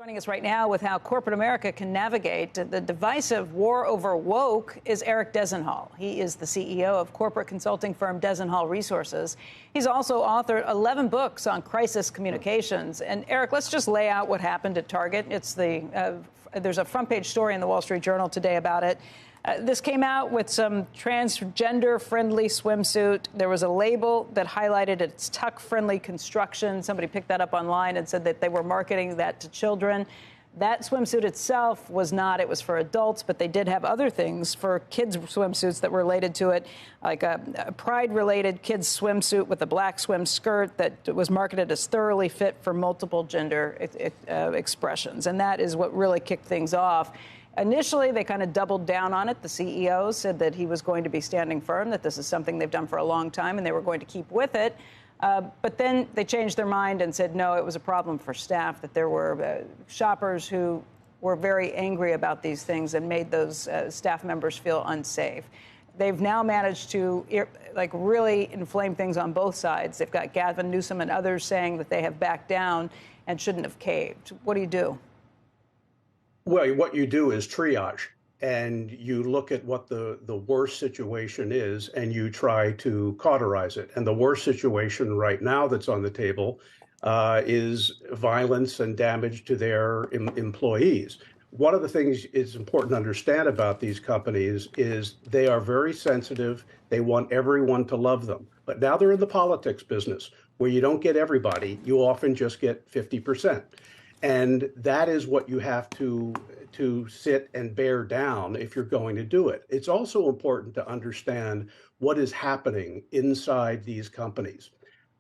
Joining us right now with how corporate America can navigate the divisive war over woke is Eric Dezenhall. He is the CEO of corporate consulting firm Dezenhall Resources. He's also authored 11 books on crisis communications. And Eric, let's just lay out what happened at Target. It's there's a front page story in the Wall Street Journal today about it. This came out with some transgender-friendly swimsuit. There was a label that highlighted its tuck-friendly construction. Somebody picked that up online and said that they were marketing that to children. That swimsuit itself was not. It was for adults, but they did have other things for kids' swimsuits that were related to it, like a pride-related kids' swimsuit with a black swim skirt that was marketed as thoroughly fit for multiple gender expressions. And that is what really kicked things off. Initially, they kind of doubled down on it. The CEO said that he was going to be standing firm, that this is something they've done for a long time, and they were going to keep with it. But then they changed their mind and said, no, it was a problem for staff, that there were shoppers who were very angry about these things and made those staff members feel unsafe. They've now managed to really inflame things on both sides. They've got Gavin Newsom and others saying that they have backed down and shouldn't have caved. What do you do? Well, what you do is triage, and you look at what the worst situation is, and you try to cauterize it. And the worst situation right now that's on the table is violence and damage to their employees. One of the things it's important to understand about these companies is they are very sensitive. They want everyone to love them. But now they're in the politics business, where you don't get everybody. You often just get 50%. And that is what you have to sit and bear down if you're going to do it. It's also important to understand what is happening inside these companies.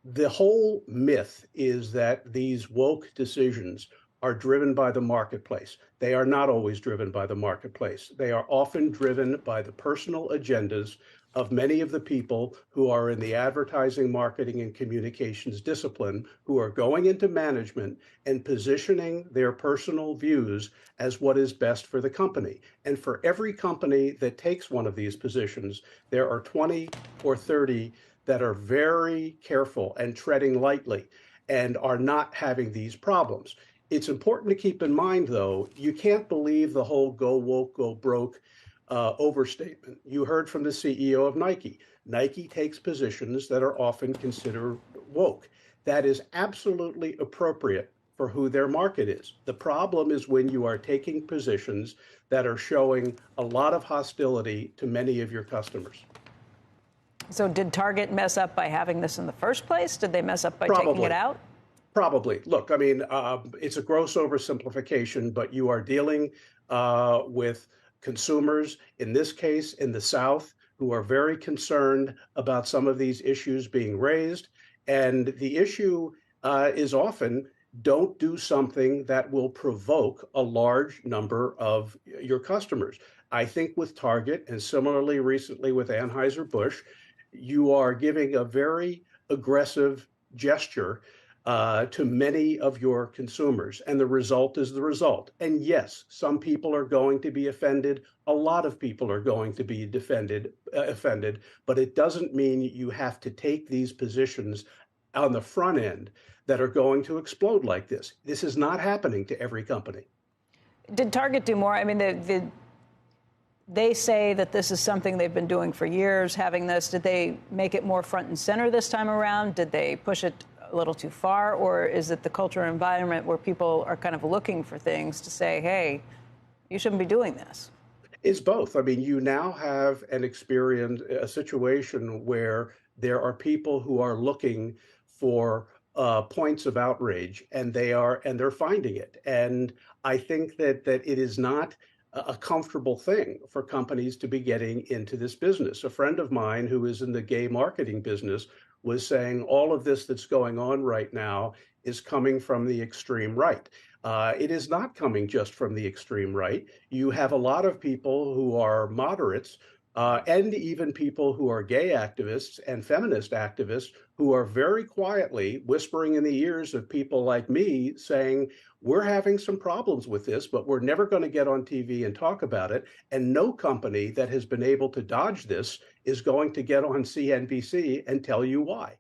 The whole myth is that these woke decisions are driven by the marketplace. They are not always driven by the marketplace. They are often driven by the personal agendas of many of the people who are in the advertising, marketing, and communications discipline, who are going into management and positioning their personal views as what is best for the company. And for every company that takes one of these positions, there are 20 or 30 that are very careful and treading lightly and are not having these problems. It's important to keep in mind, though, you can't believe the whole go woke, go broke overstatement. You heard from the CEO of Nike. Nike takes positions that are often considered woke. That is absolutely appropriate for who their market is. The problem is when you are taking positions that are showing a lot of hostility to many of your customers. So did Target mess up by having this in the first place? Did they mess up by taking it out? Probably. Look, I mean, it's a gross oversimplification, but you are dealing with consumers, in this case, in the South, who are very concerned about some of these issues being raised. And the issue is often, don't do something that will provoke a large number of your customers. I think with Target, and similarly recently with Anheuser-Busch, you are giving a very aggressive gesture to many of your consumers, and the result is the result. And yes, some people are going to be offended. A lot of people are going to be offended, but it doesn't mean you have to take these positions on the front end that are going to explode like this. This is not happening to every company. Did Target do more? I mean, they say that this is something they've been doing for years, having this. Did they make it more front and center this time around? Did they push it a little too far, or is it the culture and environment where people are kind of looking for things to say, hey, you shouldn't be doing this? It's both. I mean, you now have a situation where there are people who are looking for points of outrage, and they're finding it. And I think that it is not a comfortable thing for companies to be getting into this business. A friend of mine who is in the gay marketing business was saying all of this that's going on right now is coming from the extreme right. It is not coming just from the extreme right. You have a lot of people who are moderates and even people who are gay activists and feminist activists who are very quietly whispering in the ears of people like me saying, we're having some problems with this, but we're never going to get on TV and talk about it. And no company that has been able to dodge this is going to get on CNBC and tell you why.